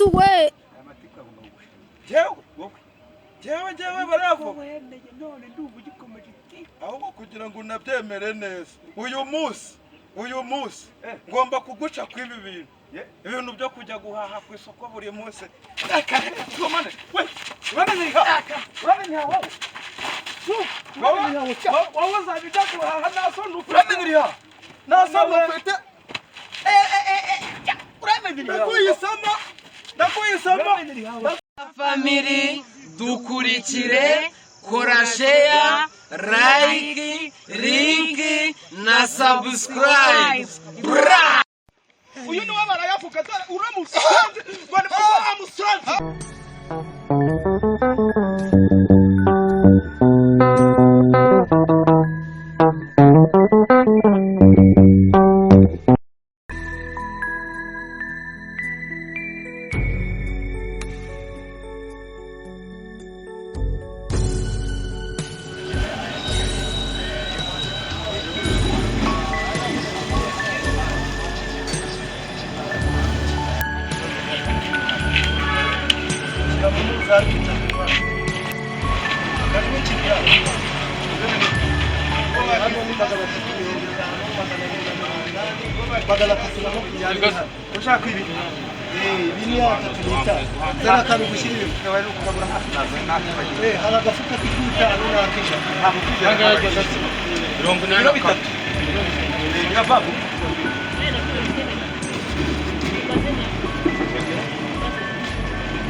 we jewe baravuga none ndumva ugikomeje ahubwo kugira ngo unabyemere neza uyu munsi ngomba kuguca kwibi bintu ibintu byo kujya guhaha ku isoko buri munsi wowe uzabijya guhaha naso ufite ndakuyisama family dukurikire kora share like link na subscribe bra uyu ni wabara yavuga uramusanze bane amusanze ushaka ibi biniya tatita zara kandi gushirira kabaye no kugura hari agafuka k'ikuta n'akisha ntabwo kujya 83 yababu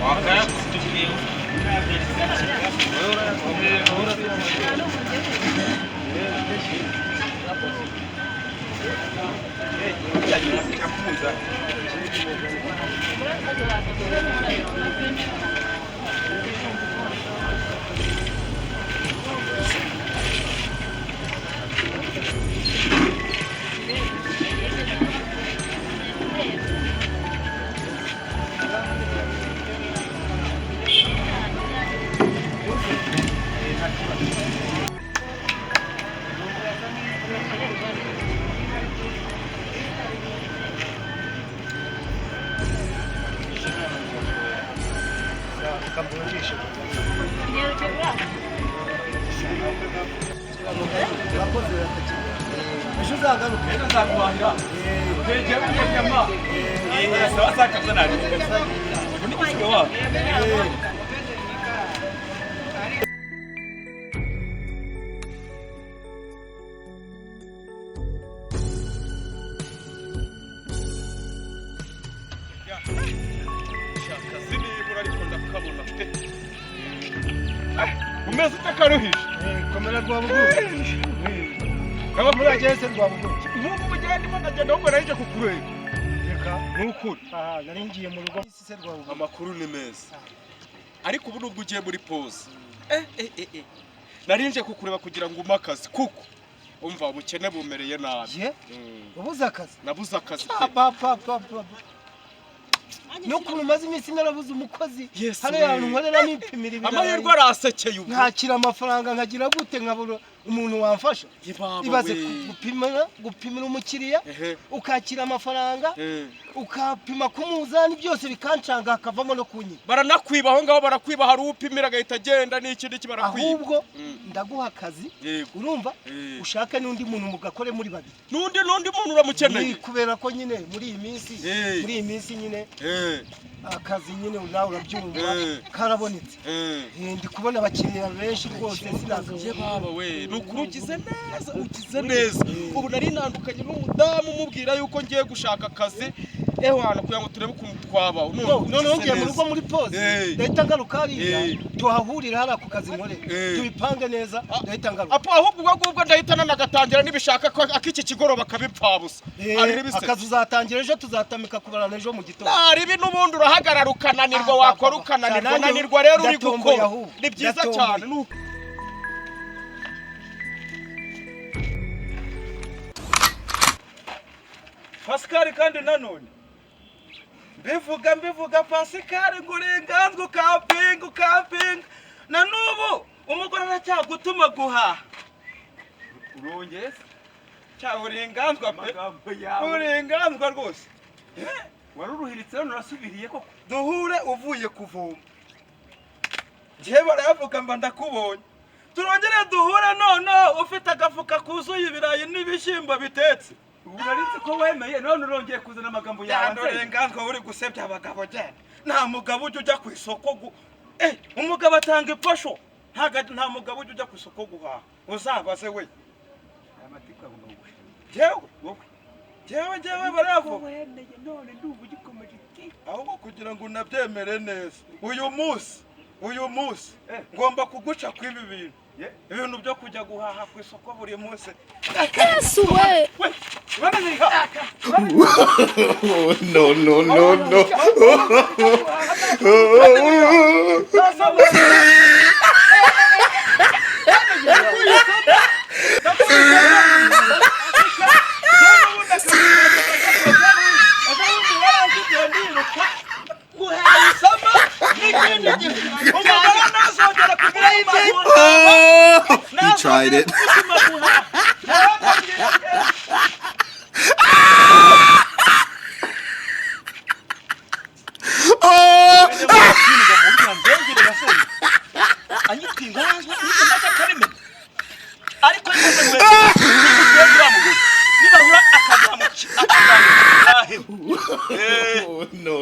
wakaya kutukiyo umeze utakaruhisha komera rwa bugu kaba muri ageze rwa bugu nk'ubu mugende ndagenda ahubwo narije kukureba reka nukuri naringiye mu rugo se rwa bugu amakuru ni meza ariko ubu nubwo ugiye muri pause narinje kukureba kugira ngo umakazi kuko umva ubukene bumereye nabi ubuze akazi nabuze akazi no kumaze iminsi narabuze umukozi hano yantu nkorera nipimira ibintu amahirwe arasekeye ubu nkakira amafaranga nkagira gute nkabura umuntu wamfasha ibaze gupimira umukiriya ukakira amafaranga ukapima kumuzani byose bikancanga akavamo no kunyira baranakwiba aho ngaho barakwiba hari upimira agahita agenda n'ikindi kibarakwiba ahubwo ndaguha akazi urumva ushaka n'undi muntu mugakore muri babiri n'undi muntu uramukeneye kubera ko nyine muri iyi minsi nyine akazi nyine nawe urabyumva karabonetse ndi kubona abakiriya benshi rwose sinaje baba we nukuri ugize neza ubu nari nandukanye n'umudamu mubwira yuko ngiye gushaka akazi hano kugira ngo turebe ukuntu twabaho none ngiye mu rugo muri pause ndahita ngaruka hariya tuhahurira hari ako kazi nkore tubipange neza ndahita ngaruka apo ahubwo ubwo ndahita nanagatangira nibishaka ko akiki kigoroba kabipfabusa akazi uzatangira ejo tuzatamika kubarana ejo mu gitondo ari ibi n'ubundi urahagarara ukananirwa wakora ukananirwa rero uri gukora ni byiza cyane Pascal kandi nanone mbivuga Pascal ngurenganzwe ukapinga na nubu umugore aracyagutuma guhaha urongeye cya urenganzwa pe urenganzwa rwose waruruhiritse rero urasubiriye koko duhure uvuye kuvoma jewe baravuga mba ndakubonye turongere duhure none ufite agafuka kuzuye ibirayi n'ibishyimbo bitetse uraritse ko wemeye none urongeye kuzana amagambo yawe ndorenganzwa uri gusebya abagabo genda nta mugabo ujya ku isoko umugabo atanga iposho nta mugabo ujya ku isoko guhaha uzabaze we amatika wowe jewe baravuga wemeye none ndubu gikomeje iki ahubwo kugira ngo unabyemere neza uyu munsi ngomba kuguca kwibi bintu ibintu byo kujya guhaha ku isoko buri munsi Yesu we no He tried it. No.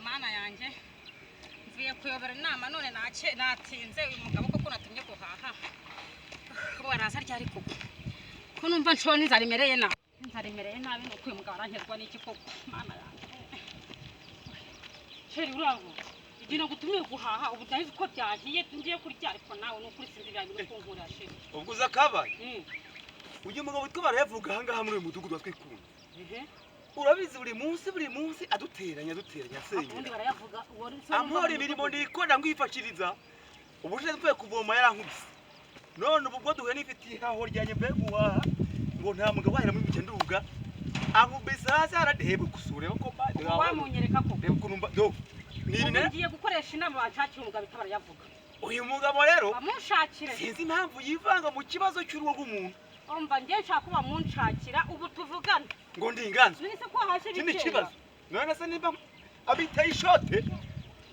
Mana yanjye mvuye kuyobora inama none natinze uyu mugabo koko natumye guhaha ko baraza ryari koko ko numva nshone nzarimereye nabi no kuyu mugabo arankerwa n'iki koko mana yanjye sheri urabo igino gutumye guhaha ubu ndahize ko byahiye ngiye kurya ariko nawe no kuri sinzi byanyu no kunkura sheri ubwo uzakabaye uyu mugabo witwa barayavuga aha ngaha muri uyu mudugudu watwikunda urabizi buri munsi aduteranya ubundi barayavuga amora imirimo ndikora ngwifashiriza ubushize mvuye kuvoma yarankubise none ubu bwo duhe n'ifitiye aho ryanye mbe guhaha ngo nta mugabo wahera muri mukenduga ankubise hasi haradehebwe gusure ko bade wamunyereka ko kunumba do ngiye gukoresha inama banshakira umugabo barayavuga uyu mugabo rero bamunshakire sinzi impamvu yivanga mu kibazo cy'urugo rw'umuntu umva ngiye nshaka kuba munshakira ubu tuvugana ngo ndinganze nise ko hashe ikibazo none se nimba abitaye ishote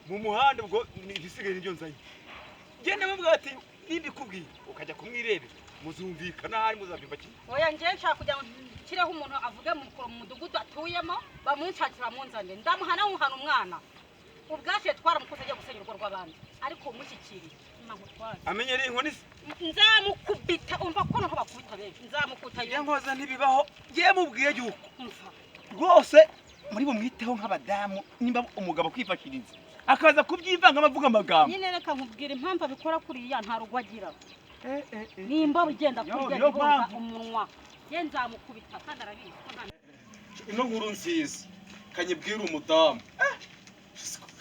mu muhanda ubwo bisigaye n'ibyo nzanye genda mubwira ati nibikubwiye ukajya kumwirebera muzumvikana hari muzabyumva kimwe oya ngiye nshaka kugira ngo kireho umuntu avuge mu mudugudu atuyemo bamunshakira munzane ndamuhana umuhana umwana ubwashe twaramukoze ajya gusenya urugo rw'abandi ariko umushyikiriye amenyereye inkoni se nzamukubita umva ko nto bakubita benshi nzamukuta iyo nkoza ntibibaho giye mubwiye yuko rwose muri bumwiteho nk'abadamu nimba umugabo kwifashiriza akaza kubyivanga amavuga amagambo nyine reka nkubwira impamvu abikora kuriya nta rugo agira nimba ugenda kurya umunwa ye nzamukubita kandi arabizi ino nkuru nziza kanyibwira umudamu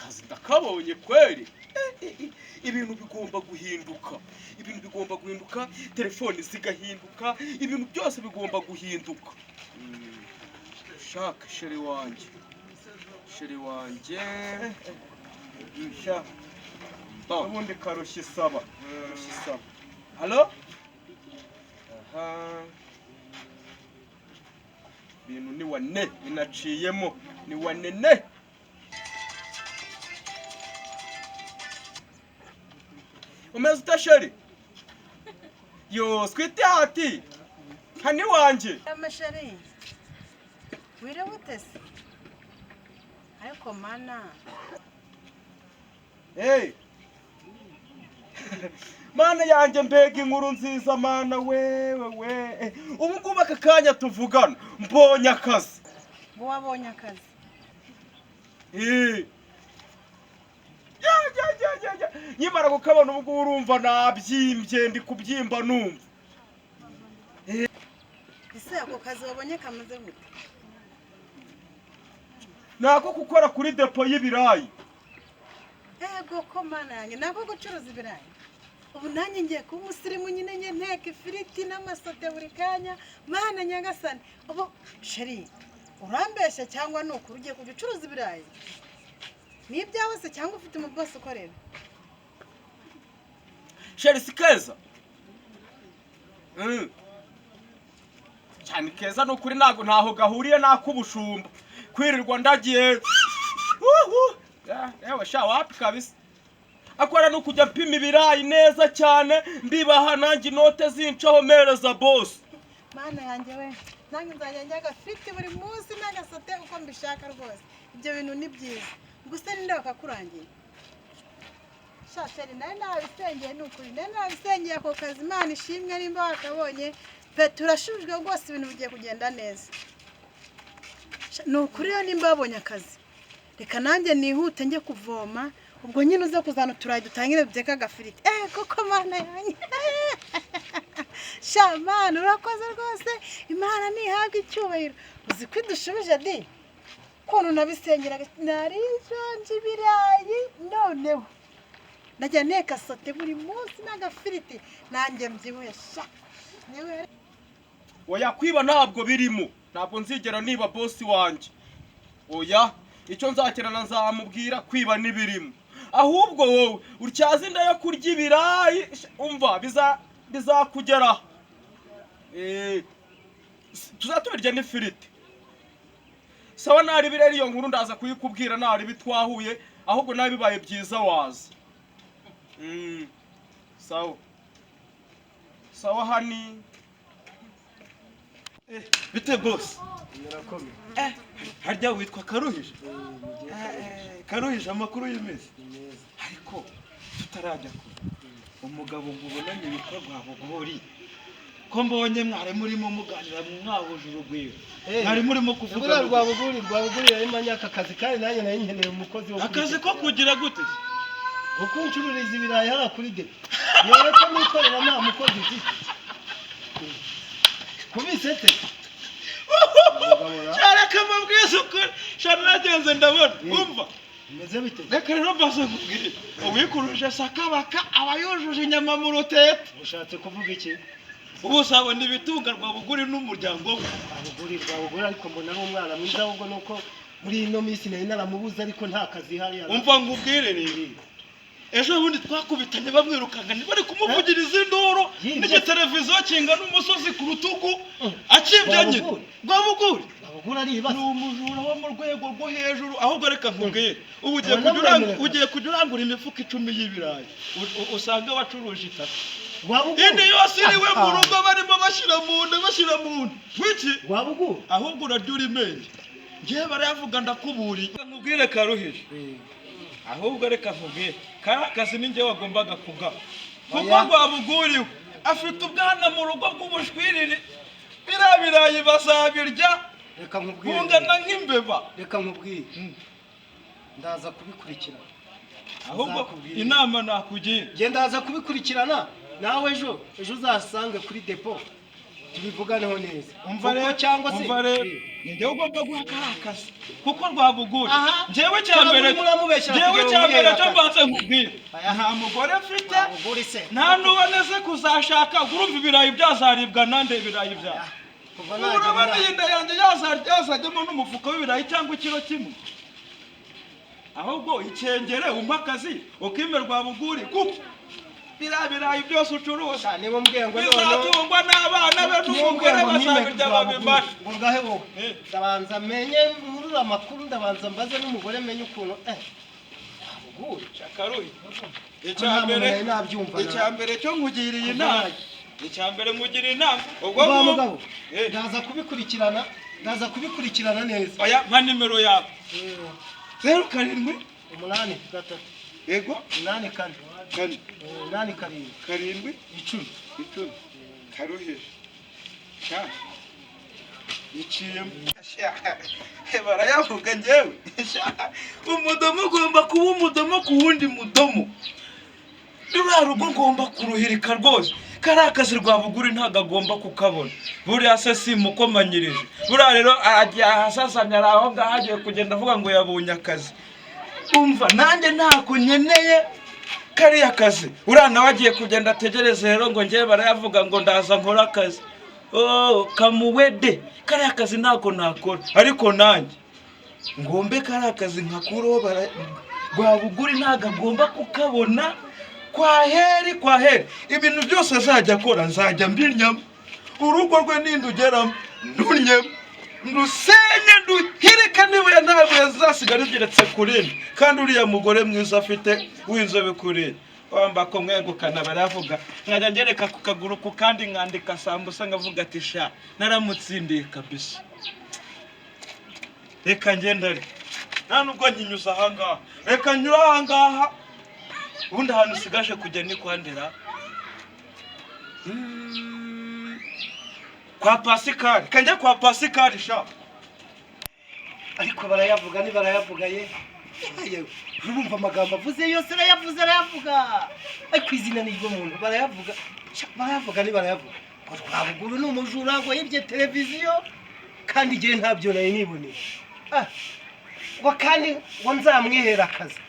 kazi ndakabonye kweri ibintu bigomba guhinduka telefone zigahinduka ibintu byose bigomba guhinduka shaka sheri wanjye ubundi karushye saba halo aha ibintu ni wane binaciyemo ni wanene umeze utasheri yo swite hati hani wanje amasheri wire wutese ariko mana mana yanjye mbega inkuru nziza mana wewe ubu ngubu aka kanya tuvugana mbonye akazi wabonye akazi nyimara gukabona ubwo urumva nabyimbye ndi kubyimba numva ese ako kazi wabonye kameze gute nako gukora kuri depo y'ibirayi ego ko mana yanjye nako gucuruza ibirayi ubu nanjye ngiye kuba umusirimu nyine njye nteka ifiriti n'amasote buri kanya mana nyagasani ubu sheri urambeshya cyangwa ni ukuri ugiye kujya ucuruza ibirayi ni ibyawe se cyangwa ufite umubosi ukorera sheri si keza cyane keza ni ukuri ntaho gahuriye n'ak'ubushumba kwirirwa ndagiye yewe sha wapi kabisa akora no kujya mpima ibirayi neza cyane mbibaha nanjye inote zincaho mereza boss mana yanjye we nanjye nzajya njya agafiriti buri munsi n'agasote uko mbishaka rwose ibyo bintu ni byiza gusa ninde wakakurangiye shasheri nawe nabisengeye ni ukuri nawe nabisengeye ako kazi imana ishimwe nimba wakabonye pe turashujwe rwose ibintu bigiye kugenda neza ni ukuri rero nimba wabonye akazi reka nanjye nihute njye kuvoma ubwo nyine uze kuzana uturayi dutangire duteka agafiriti koko mana yanjye sha mana urakoze rwose imana ntihabwe icyubahiro uzi ko idushubije di ukuntu nabisengeraga narijonje ibirayi noneho najya nteka sote buri munsi n'agafiriti nanjye mbyibuhe sha oya kwiba ntabwo birimo ntabwo nzigera niba boss wanjye oya icyo nzakerana nzamubwira kwiba n'ibirimo ahubwo wowe utyaza inda yo kurya ibirayi umva bizakugeraho tuzatubirya n'ifiriti sawa nari bireri iyo nkuru ndaza kuyikubwira nari bitwahuye ahubwo nabi bibaye byiza waza sawa hani bite boss murakomeye harya witwa Karuhije Karuhije amakuru y'imeze ariko tutarajya kure umugabo ngubonanye witwa Rwabuguri ko mbonye mwari murimo muganira mwahuje urugwiro mwari murimo kuvuga Rwabuguri yarimo anyaka akazi kandi nanjye nari nkeneye umukozi wo akazi ko kugira gute uko ncururiza ibirayi hara kuri depo yewe ko nikorera nta mukozi mfite kubisete cyareka mabwiza ukuri shana nagenze ndabona umva meze bite reka rero mbaze nkubwire uwikuruje sakabaka aba yujuje inyama mu rutete ushatse kuvuga iki ubu sabona ibitunga Rwabuguri n'umuryango we Rwabuguri ariko mbona ari umwana mwiza ahubwo nuko muri ino minsi nari naramubuze ariko nta kazi hari umva ngubwire rero ejo bundi twakubitanye bamwirukanga bari kumuvugiriza induru n'igiteleviziyo kingana umusozi ku rutugu akibyanye Rwabuguri ari ibasa ni umujura wo mu rwego rwo hejuru ahubwo reka nkubwire ubu ugiye kujya urangura imifuka 10 y'ibirayi usanga wacuruje itatu indi yose iriwe mu rugo barimo bashyira mu nda wiki Rwabuguri ahubwo uradyura imenge ngiye barayavuga ndakuburiye nkubwire Karuhije ahubwo reka nkubwire kazi ninjye wagombaga kugaho kuko Rwabuguri afite ubwana mu rugo bw'ubushwiriri birayi bazabirya reka nkubwire bungana nk'imbeba reka nkubwire ndaza kubikurikira ahubwo inama nakugiye genda ndaza kubikurikirana nawe ejo uzasange kuri depo tubivuganeho neza umva rero cyangwa se njye ugomba guha akazi kuko Rwabuguri njyewe cyambere cyo mbanze nkubwire nta mugore mfite nta n'uboneze kuzashaka urumva ibirayi byazaribwa nande ibirayi byawe urabona yinda yanjye yazajyamo n'umufuka w'ibirayi cyangwa ikiro kimwe ahubwo ikengere umpa akazi ukimera Rwabuguri kuko birayi byose ucuruza niba mbwiye ngo bizatungwa n'abana be n'umugore bazabirya babimara ngo ngahe wowe ndabanza menye nkurura amakuru ndabanza mbaze n'umugore menye ukuntu Rwabuguri Karuhi icyambere cyo nkugiriye inama ubwo mugabo ndaza kubikurikirana neza oya mpa nimero yawe 07 8 3 yego 8 4 8 karindwi 10 Karuhije iciyemo barayavuga njyewe umudomo ugomba kuba umudomo ku wundi mudomo ruriya rugo ngomba kuruhirika rwose kariya akazi Rwabuguri ntabwo agomba kukabona buriya se simukomanyirije buriya rero aragiye ahasasamye ari aho ngaho agiye kugenda avuga ngo yabonye akazi umva nanjye ntako nkeneye kariya kazi uriya nawe agiye kugenda ategereze rero ngo njye barayavuga ngo ndaza nkora akazi. Kamuwede kariya kazi ntako nakora ariko nanjye ngombe kariya kazi nkakuraho Rwabuguri ntago agomba kukabona. Kwa heri ibintu byose azajya akora nzajya mbinyama. Urugo rwe nindugeramo ndunyemo ndusenye nduhirika nibuye ntabwo yazasigara igeretse kurindi kandi uriya mugore mwiza afite w'inzobe kurindi wamba ko mwegukana baravuga nkajya ngereka ku kaguru ku kandi nkandika sambusa ngavuga ati sha naramutsindiye kabisa. Reka ngendare nta nubwo nyinyuza ahangaha reka nyura ahangaha ubundi ahantu usigaje kujya ni kwandera kwa Pasikari kajya kwa Pasikari sha. ariko barayavuga ni barayavuga ye urumva amagambo avuze yose arayavuga ariko izina ni ry'umuntu barayavuga ni barayavuga Rwabuguri ni umujura ngo yibye televiziyo kandi igihe ntabyo nayo niboneye ngo kandi ngo nzamwihera akazi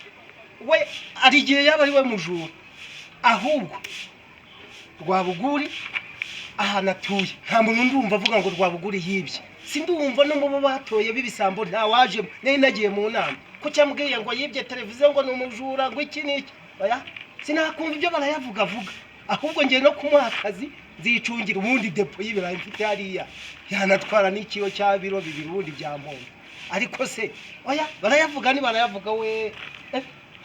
we ari igihe yaba ari we mujura ahubwo Rwabuguri ahantu atuye nta muntu ndumva avuga ngo Rwabuguri yibye sindumva no mu batoye bibisambo nta waje nari nagiye mu nama ko cyambwiye ngo yibye televiziyo ngo ni umujura ngo iki niki oya sinakumva ibyo barayavuga ahubwo ngiye no kumuha akazi nzicungira ubundi depo y'ibirayi mfite hariya yanatwara n'ikiyo cya biro bibiri ubundi byamponda ariko se oya barayavuga ni barayavuga we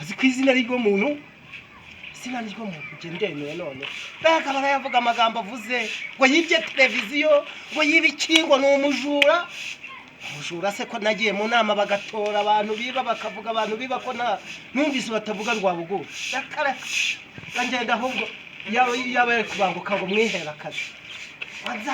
azi ku izina ry'umuntu sinani ryo mu kugendene none baka barayavuga amagambo avuze ngo yibye televiziyo ngo yibikingo no umujura se ko nagiye mu nama bagatora abantu biba bakavuga abantu biba ko numvise batavuga Rwabuguri dakara ngenda ahubwo yaba kubanguka ngo mwihera akazi